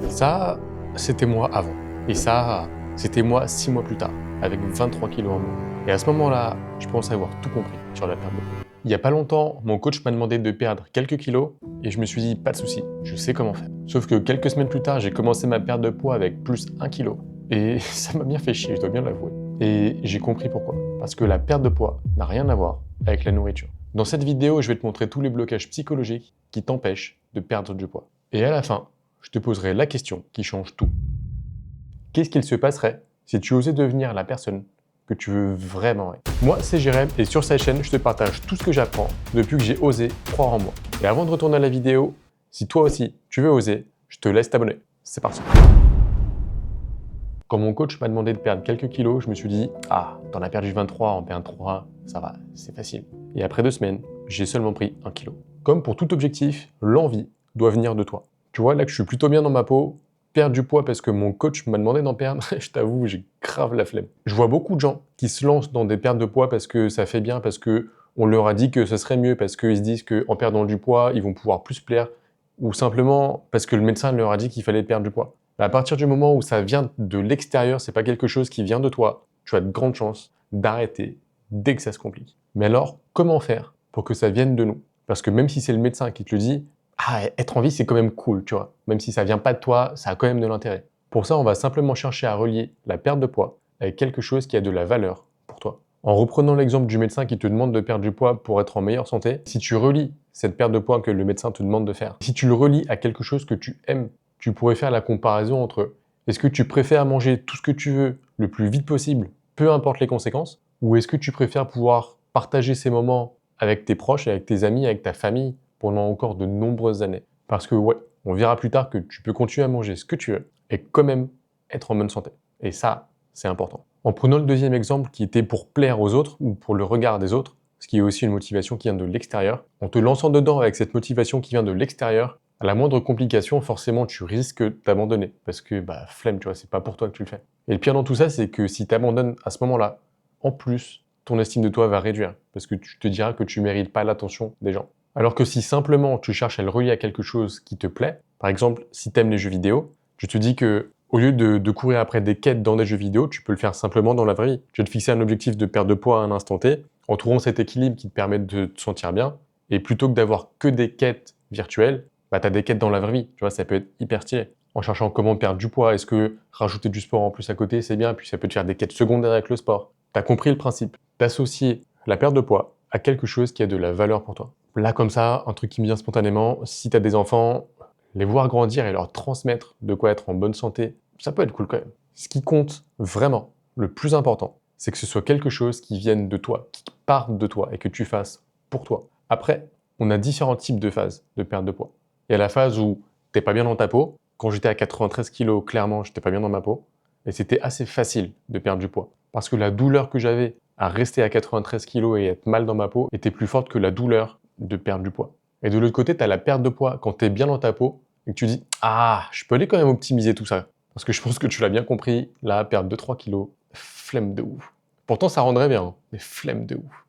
Ça, c'était moi avant. Et ça, c'était moi 6 mois plus tard, avec 23 kilos en moins. Et à ce moment-là, je pensais avoir tout compris sur la perte de poids. Il y a pas longtemps, mon coach m'a demandé de perdre quelques kilos et je me suis dit, pas de souci, je sais comment faire. Sauf que quelques semaines plus tard, j'ai commencé ma perte de poids avec plus 1 kilo. Et ça m'a bien fait chier, je dois bien l'avouer. Et j'ai compris pourquoi. Parce que la perte de poids n'a rien à voir avec la nourriture. Dans cette vidéo, je vais te montrer tous les blocages psychologiques qui t'empêchent de perdre du poids. Et à la fin, je te poserai la question qui change tout. Qu'est-ce qu'il se passerait si tu osais devenir la personne que tu veux vraiment être? Moi, c'est Jérém et sur cette chaîne, je te partage tout ce que j'apprends depuis que j'ai osé croire en moi. Et avant de retourner à la vidéo, si toi aussi tu veux oser, je te laisse t'abonner. C'est parti. Quand mon coach m'a demandé de perdre quelques kilos, je me suis dit « Ah, t'en as perdu 23, en perdre 3, ça va, c'est facile. » Et après 2 semaines, j'ai seulement pris 1 kilo. Comme pour tout objectif, l'envie doit venir de toi. Tu vois, là que je suis plutôt bien dans ma peau, perdre du poids parce que mon coach m'a demandé d'en perdre, je t'avoue, j'ai grave la flemme. Je vois beaucoup de gens qui se lancent dans des pertes de poids parce que ça fait bien, parce que on leur a dit que ce serait mieux, parce qu'ils se disent qu'en perdant du poids, ils vont pouvoir plus plaire, ou simplement parce que le médecin leur a dit qu'il fallait perdre du poids. À partir du moment où ça vient de l'extérieur, c'est pas quelque chose qui vient de toi, tu as de grandes chances d'arrêter dès que ça se complique. Mais alors, comment faire pour que ça vienne de nous? Parce que même si c'est le médecin qui te le dit, être en vie, c'est quand même cool, tu vois. Même si ça vient pas de toi, ça a quand même de l'intérêt. Pour ça, on va simplement chercher à relier la perte de poids avec quelque chose qui a de la valeur pour toi. En reprenant l'exemple du médecin qui te demande de perdre du poids pour être en meilleure santé, si tu relis cette perte de poids que le médecin te demande de faire, si tu le relis à quelque chose que tu aimes, tu pourrais faire la comparaison entre est-ce que tu préfères manger tout ce que tu veux le plus vite possible, peu importe les conséquences, ou est-ce que tu préfères pouvoir partager ces moments avec tes proches, avec tes amis, avec ta famille pendant encore de nombreuses années. Parce que ouais, on verra plus tard que tu peux continuer à manger ce que tu veux et quand même être en bonne santé. Et ça, c'est important. En prenant le deuxième exemple qui était pour plaire aux autres ou pour le regard des autres, ce qui est aussi une motivation qui vient de l'extérieur, en te lançant dedans avec cette motivation qui vient de l'extérieur, à la moindre complication, forcément, tu risques d'abandonner. Parce que, flemme, tu vois, c'est pas pour toi que tu le fais. Et le pire dans tout ça, c'est que si tu abandonnes à ce moment-là, en plus, ton estime de toi va réduire. Parce que tu te diras que tu mérites pas l'attention des gens. Alors que si simplement tu cherches à le relier à quelque chose qui te plaît, par exemple, si tu aimes les jeux vidéo, tu te dis que au lieu de courir après des quêtes dans des jeux vidéo, tu peux le faire simplement dans la vraie vie. Tu vas te fixer un objectif de perte de poids à un instant T, en trouvant cet équilibre qui te permet de te sentir bien, et plutôt que d'avoir que des quêtes virtuelles, tu as des quêtes dans la vraie vie, tu vois, ça peut être hyper stylé. En cherchant comment perdre du poids, est-ce que rajouter du sport en plus à côté, c'est bien, puis ça peut te faire des quêtes secondaires avec le sport. Tu as compris le principe, d'associer la perte de poids à quelque chose qui a de la valeur pour toi. Là, comme ça, un truc qui me vient spontanément, si tu as des enfants, les voir grandir et leur transmettre de quoi être en bonne santé, ça peut être cool quand même. Ce qui compte vraiment, le plus important, c'est que ce soit quelque chose qui vienne de toi, qui parte de toi et que tu fasses pour toi. Après, on a différents types de phases de perte de poids. Il y a la phase où t'es pas bien dans ta peau. Quand j'étais à 93 kilos, clairement, j'étais pas bien dans ma peau. Et c'était assez facile de perdre du poids. Parce que la douleur que j'avais à rester à 93 kilos et être mal dans ma peau était plus forte que la douleur de perdre du poids. Et de l'autre côté, tu as la perte de poids quand tu es bien dans ta peau et que tu dis « Ah, je peux aller quand même optimiser tout ça. » Parce que je pense que tu l'as bien compris, là, perdre 2-3 kilos, flemme de ouf. Pourtant, ça rendrait bien, hein, mais flemme de ouf.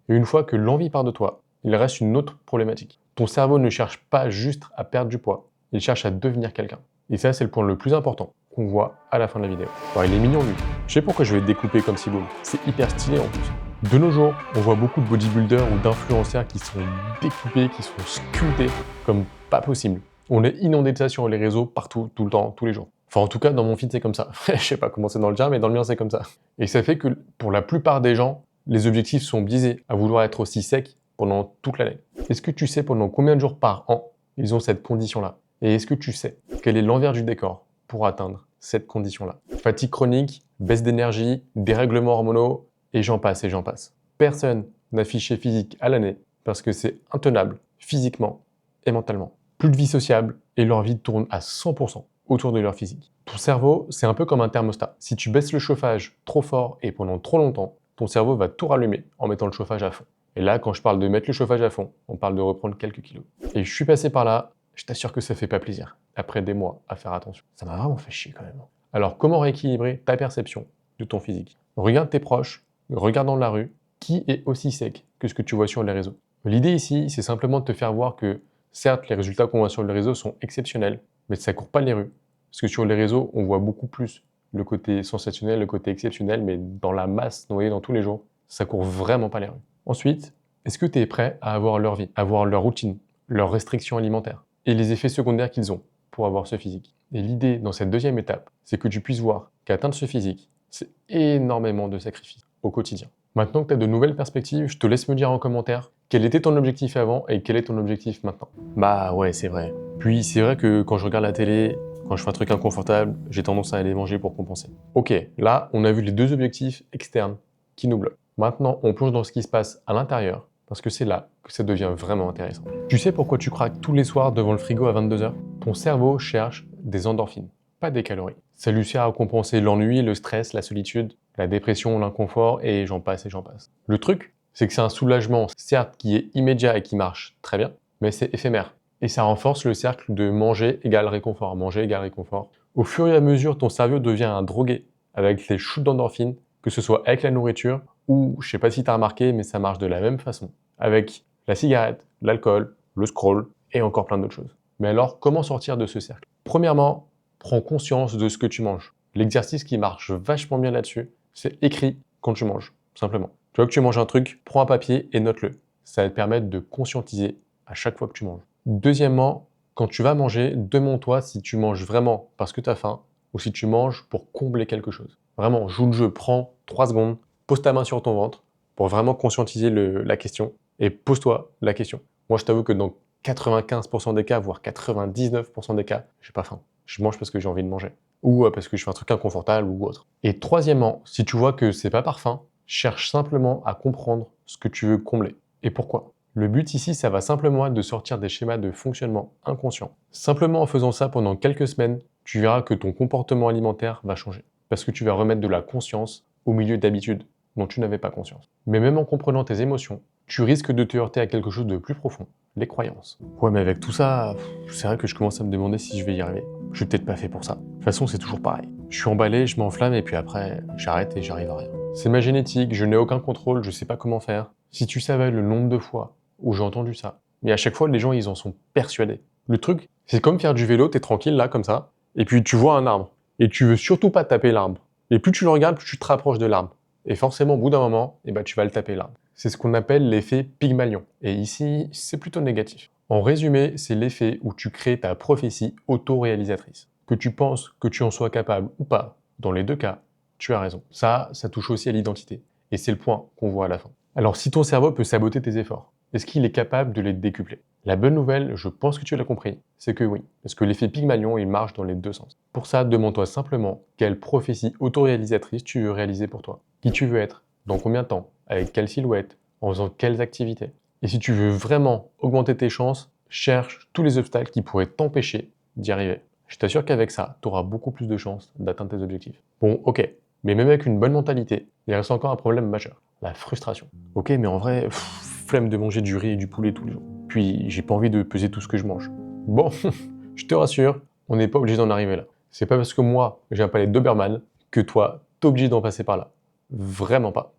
Et une fois que l'envie part de toi, il reste une autre problématique. Ton cerveau ne cherche pas juste à perdre du poids, il cherche à devenir quelqu'un. Et ça, c'est le point le plus important qu'on voit à la fin de la vidéo. Alors, il est mignon, lui. Je sais pourquoi je vais le découper comme ciboule. C'est hyper stylé en plus. De nos jours, on voit beaucoup de bodybuilders ou d'influenceurs qui sont découpés, qui sont sculptés comme pas possible. On est inondé de ça sur les réseaux, partout, tout le temps, tous les jours. Enfin, en tout cas, dans mon feed, c'est comme ça. Je sais pas comment c'est dans le tien, mais dans le mien, c'est comme ça. Et ça fait que, pour la plupart des gens, les objectifs sont biaisés à vouloir être aussi sec pendant toute l'année. Est-ce que tu sais pendant combien de jours par an ils ont cette condition-là? Et est-ce que tu sais quel est l'envers du décor pour atteindre cette condition-là? Fatigue chronique, baisse d'énergie, dérèglements hormonaux, et j'en passe et j'en passe. Personne n'a fiché physique à l'année parce que c'est intenable physiquement et mentalement. Plus de vie sociable et leur vie tourne à 100% autour de leur physique. Ton cerveau, c'est un peu comme un thermostat. Si tu baisses le chauffage trop fort et pendant trop longtemps, ton cerveau va tout rallumer en mettant le chauffage à fond. Et là, quand je parle de mettre le chauffage à fond, on parle de reprendre quelques kilos. Et je suis passé par là, je t'assure que ça fait pas plaisir, après des mois à faire attention. Ça m'a vraiment fait chier quand même. Alors comment rééquilibrer ta perception de ton physique? Regarde tes proches, regarde dans la rue, qui est aussi sec que ce que tu vois sur les réseaux. L'idée ici, c'est simplement de te faire voir que, certes, les résultats qu'on voit sur les réseaux sont exceptionnels, mais ça court pas les rues, Parce que sur les réseaux, on voit beaucoup plus le côté sensationnel, le côté exceptionnel, mais dans la masse noyée dans tous les jours, ça court vraiment pas les rues. Ensuite, est-ce que tu es prêt à avoir leur vie, à avoir leur routine, leurs restrictions alimentaires et les effets secondaires qu'ils ont pour avoir ce physique? Et l'idée dans cette deuxième étape, c'est que tu puisses voir qu'atteindre ce physique, c'est énormément de sacrifices au quotidien. Maintenant que tu as de nouvelles perspectives, je te laisse me dire en commentaire quel était ton objectif avant et quel est ton objectif maintenant. Bah ouais, c'est vrai. Puis c'est vrai que quand je regarde la télé, quand je fais un truc inconfortable, j'ai tendance à aller manger pour compenser. Ok, là, on a vu les deux objectifs externes qui nous bloquent. Maintenant, on plonge dans ce qui se passe à l'intérieur, parce que c'est là que ça devient vraiment intéressant. Tu sais pourquoi tu craques tous les soirs devant le frigo à 22 h? Ton cerveau cherche des endorphines, pas des calories. Ça lui sert à compenser l'ennui, le stress, la solitude, la dépression, l'inconfort, et j'en passe et j'en passe. Le truc, c'est que c'est un soulagement, certes, qui est immédiat et qui marche très bien, mais c'est éphémère. Et ça renforce le cercle de manger égale réconfort, manger égale réconfort. Au fur et à mesure, ton cerveau devient un drogué avec les shoots d'endorphines, que ce soit avec la nourriture ou, je sais pas si tu as remarqué, mais ça marche de la même façon, avec la cigarette, l'alcool, le scroll et encore plein d'autres choses. Mais alors, comment sortir de ce cercle? Premièrement, prends conscience de ce que tu manges. L'exercice qui marche vachement bien là-dessus, c'est écrit quand tu manges, simplement. Tu vois que tu manges un truc, prends un papier et note-le. Ça va te permettre de conscientiser à chaque fois que tu manges. Deuxièmement, quand tu vas manger, demande-toi si tu manges vraiment parce que tu as faim ou si tu manges pour combler quelque chose. Vraiment, joue le jeu, prends 3 secondes, pose ta main sur ton ventre pour vraiment conscientiser la question et pose-toi la question. Moi, je t'avoue que dans 95% des cas, voire 99% des cas, j'ai pas faim. Je mange parce que j'ai envie de manger ou parce que je fais un truc inconfortable ou autre. Et troisièmement, si tu vois que c'est pas par faim, cherche simplement à comprendre ce que tu veux combler et pourquoi. Le but ici, ça va simplement être de sortir des schémas de fonctionnement inconscients. Simplement en faisant ça pendant quelques semaines, tu verras que ton comportement alimentaire va changer. Parce que tu vas remettre de la conscience au milieu d'habitudes dont tu n'avais pas conscience. Mais même en comprenant tes émotions, tu risques de te heurter à quelque chose de plus profond, les croyances. Ouais, mais avec tout ça, c'est vrai que je commence à me demander si je vais y arriver. Je suis peut-être pas fait pour ça. De toute façon, c'est toujours pareil. Je suis emballé, je m'enflamme et puis après, j'arrête et j'arrive à rien. C'est ma génétique, je n'ai aucun contrôle, je sais pas comment faire. Si tu savais le nombre de fois où j'ai entendu ça, mais à chaque fois, les gens, ils en sont persuadés. Le truc, c'est comme faire du vélo, t'es tranquille là, comme ça, et puis tu vois un arbre, et tu veux surtout pas taper l'arbre. Et plus tu le regardes, plus tu te rapproches de l'arbre. Et forcément, au bout d'un moment, tu vas le taper l'arbre. C'est ce qu'on appelle l'effet Pygmalion. Et ici, c'est plutôt négatif. En résumé, c'est l'effet où tu crées ta prophétie auto-réalisatrice. Que tu penses que tu en sois capable ou pas, dans les deux cas, tu as raison. Ça touche aussi à l'identité. Et c'est le point qu'on voit à la fin. Alors, si ton cerveau peut saboter tes efforts, est-ce qu'il est capable de les décupler? La bonne nouvelle, je pense que tu l'as compris, c'est que oui. Parce que l'effet Pygmalion, il marche dans les deux sens. Pour ça, demande-toi simplement quelle prophétie autoréalisatrice tu veux réaliser pour toi. Qui tu veux être? Dans combien de temps? Avec quelle silhouette? En faisant quelles activités? Et si tu veux vraiment augmenter tes chances, cherche tous les obstacles qui pourraient t'empêcher d'y arriver. Je t'assure qu'avec ça, tu auras beaucoup plus de chances d'atteindre tes objectifs. Bon, ok, mais même avec une bonne mentalité, il reste encore un problème majeur, la frustration. Ok, mais en vrai, flemme de manger du riz et du poulet tous les jours. Puis, j'ai pas envie de peser tout ce que je mange. Bon, je te rassure, on n'est pas obligé d'en arriver là. C'est pas parce que moi, j'ai un palais Doberman que toi, t'es obligé d'en passer par là. Vraiment pas.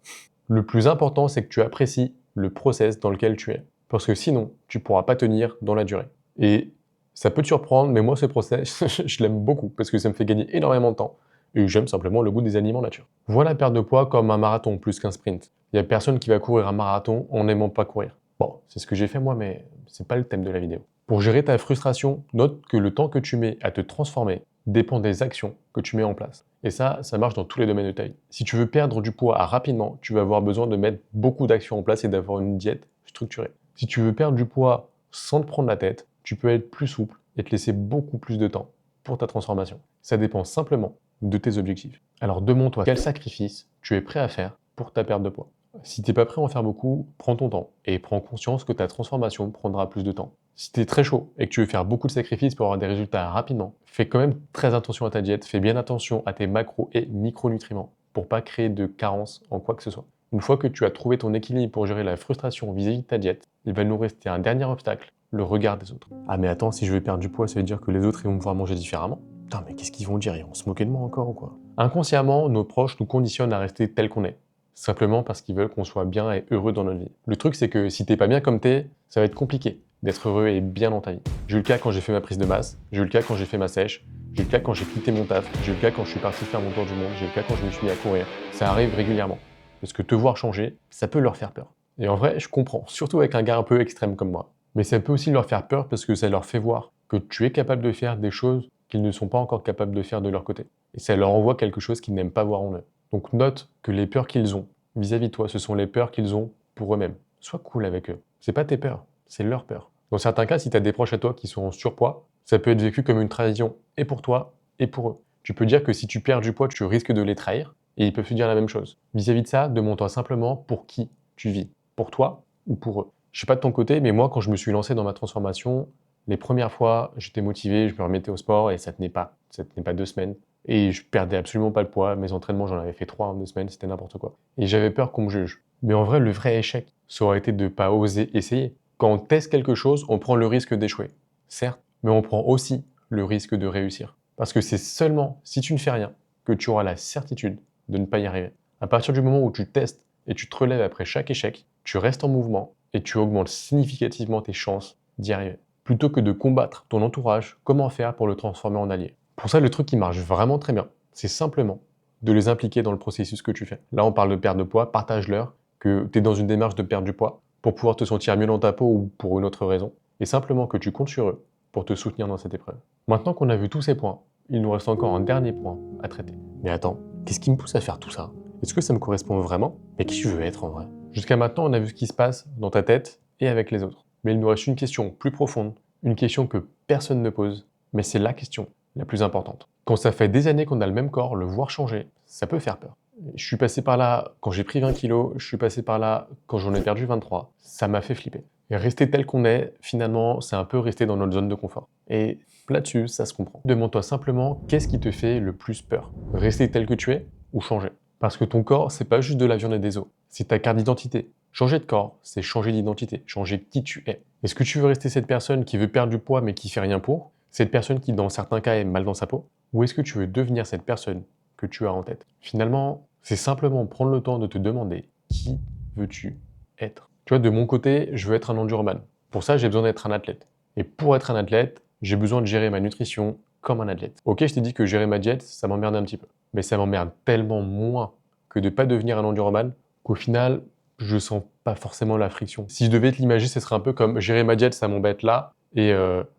Le plus important, c'est que tu apprécies le process dans lequel tu es. Parce que sinon, tu pourras pas tenir dans la durée. Et ça peut te surprendre, mais moi, ce process, je l'aime beaucoup parce que ça me fait gagner énormément de temps. Et j'aime simplement le goût des aliments nature. Vois la perte de poids comme un marathon plus qu'un sprint. Il y a personne qui va courir un marathon en n'aimant pas courir. Bon, c'est ce que j'ai fait moi, mais c'est pas le thème de la vidéo. Pour gérer ta frustration, note que le temps que tu mets à te transformer dépend des actions que tu mets en place. Et ça marche dans tous les domaines de ta vie. Si tu veux perdre du poids rapidement, tu vas avoir besoin de mettre beaucoup d'actions en place et d'avoir une diète structurée. Si tu veux perdre du poids sans te prendre la tête, tu peux être plus souple et te laisser beaucoup plus de temps pour ta transformation. Ça dépend simplement de tes objectifs. Alors demande-toi quel sacrifice tu es prêt à faire pour ta perte de poids. Si t'es pas prêt à en faire beaucoup, prends ton temps et prends conscience que ta transformation prendra plus de temps. Si tu es très chaud et que tu veux faire beaucoup de sacrifices pour avoir des résultats rapidement, fais quand même très attention à ta diète, fais bien attention à tes macros et micronutriments pour pas créer de carence en quoi que ce soit. Une fois que tu as trouvé ton équilibre pour gérer la frustration vis-à-vis de ta diète, il va nous rester un dernier obstacle, le regard des autres. Ah mais attends, si je veux perdre du poids, ça veut dire que les autres ils vont me voir manger différemment? Putain, mais qu'est-ce qu'ils vont dire? Ils vont se moquer de moi encore ou quoi? Inconsciemment, nos proches nous conditionnent à rester tel qu'on est. Simplement parce qu'ils veulent qu'on soit bien et heureux dans notre vie. Le truc, c'est que si t'es pas bien comme t'es, ça va être compliqué d'être heureux et bien dans ta vie. J'ai eu le cas quand j'ai fait ma prise de masse, j'ai eu le cas quand j'ai fait ma sèche, J'ai le cas quand j'ai quitté mon taf, j'ai le cas quand je suis parti faire mon tour du monde, j'ai le cas quand je me suis mis à courir. Ça arrive régulièrement. Parce que te voir changer, ça peut leur faire peur. Et en vrai, je comprends, surtout avec un gars un peu extrême comme moi. Mais ça peut aussi leur faire peur parce que ça leur fait voir que tu es capable de faire des choses qu'ils ne sont pas encore capables de faire de leur côté. Et ça leur envoie quelque chose qu'ils n'aiment pas voir en eux. Donc note que les peurs qu'ils ont vis-à-vis de toi, ce sont les peurs qu'ils ont pour eux-mêmes. Sois cool avec eux. C'est pas tes peurs, c'est leurs peurs. Dans certains cas, si tu as des proches à toi qui sont en surpoids, ça peut être vécu comme une trahison, et pour toi, et pour eux. Tu peux dire que si tu perds du poids, tu risques de les trahir, et ils peuvent te dire la même chose. Vis-à-vis de ça, demande-toi simplement pour qui tu vis. Pour toi ou pour eux. Je sais pas de ton côté, mais moi, quand je me suis lancé dans ma transformation, les premières fois, j'étais motivé, je me remettais au sport, et ça tenait pas. Ça tenait pas 2 semaines. Et je perdais absolument pas le poids. Mes entraînements, j'en avais fait 3 en 2 semaines, c'était n'importe quoi. Et j'avais peur qu'on me juge. Mais en vrai, le vrai échec, ça aurait été de ne pas oser essayer. Quand on teste quelque chose, on prend le risque d'échouer. Certes, mais on prend aussi le risque de réussir. Parce que c'est seulement si tu ne fais rien que tu auras la certitude de ne pas y arriver. À partir du moment où tu testes et tu te relèves après chaque échec, tu restes en mouvement et tu augmentes significativement tes chances d'y arriver. Plutôt que de combattre ton entourage, comment faire pour le transformer en allié. Pour ça, le truc qui marche vraiment très bien, c'est simplement de les impliquer dans le processus que tu fais. Là, on parle de perte de poids, partage-leur que tu es dans une démarche de perdre du poids pour pouvoir te sentir mieux dans ta peau ou pour une autre raison, et simplement que tu comptes sur eux pour te soutenir dans cette épreuve. Maintenant qu'on a vu tous ces points, il nous reste encore un dernier point à traiter. Mais attends, qu'est-ce qui me pousse à faire tout ça? Est-ce que ça me correspond vraiment? Mais qui tu veux être en vrai? Jusqu'à maintenant, on a vu ce qui se passe dans ta tête et avec les autres. Mais il nous reste une question plus profonde, une question que personne ne pose, mais c'est la question la plus importante. Quand ça fait des années qu'on a le même corps, le voir changer, ça peut faire peur. Je suis passé par là quand j'ai pris 20 kilos, je suis passé par là quand j'en ai perdu 23. Ça m'a fait flipper. Et rester tel qu'on est, finalement, c'est un peu rester dans notre zone de confort. Et là-dessus, ça se comprend. Demande-toi simplement qu'est-ce qui te fait le plus peur? Rester tel que tu es ou changer? Parce que ton corps, c'est pas juste de la viande et des os, c'est ta carte d'identité. Changer de corps, c'est changer d'identité, changer qui tu es. Est-ce que tu veux rester cette personne qui veut perdre du poids mais qui fait rien pour? Cette personne qui, dans certains cas, est mal dans sa peau? Ou est-ce que tu veux devenir cette personne que tu as en tête? Finalement, c'est simplement prendre le temps de te demander qui veux-tu être? Tu vois, de mon côté, je veux être un enduroman. Pour ça, j'ai besoin d'être un athlète. Et pour être un athlète, j'ai besoin de gérer ma nutrition comme un athlète. Ok, je t'ai dit que gérer ma diète, ça m'emmerde un petit peu. Mais ça m'emmerde tellement moins que de ne pas devenir un enduroman qu'au final, je sens pas forcément la friction. Si je devais te l'imaginer, ce serait un peu comme gérer ma diète, ça m'embête là, et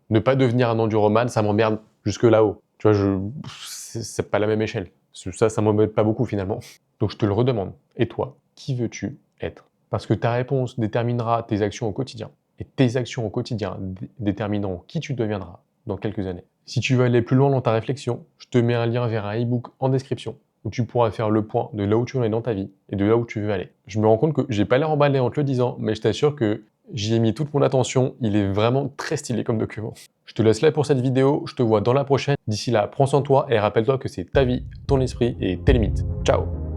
ne pas devenir un enduroman, ça m'emmerde jusque là-haut. Tu vois, c'est pas la même échelle. Ça m'embête pas beaucoup finalement. Donc je te le redemande. Et toi, qui veux-tu être? Parce que ta réponse déterminera tes actions au quotidien. Et tes actions au quotidien détermineront qui tu deviendras dans quelques années. Si tu veux aller plus loin dans ta réflexion, je te mets un lien vers un e-book en description où tu pourras faire le point de là où tu en es dans ta vie et de là où tu veux aller. Je me rends compte que j'ai pas l'air emballé en te le disant, mais je t'assure que j'y ai mis toute mon attention, il est vraiment très stylé comme document. Je te laisse là pour cette vidéo, je te vois dans la prochaine. D'ici là, prends soin de toi et rappelle-toi que c'est ta vie, ton esprit et tes limites. Ciao!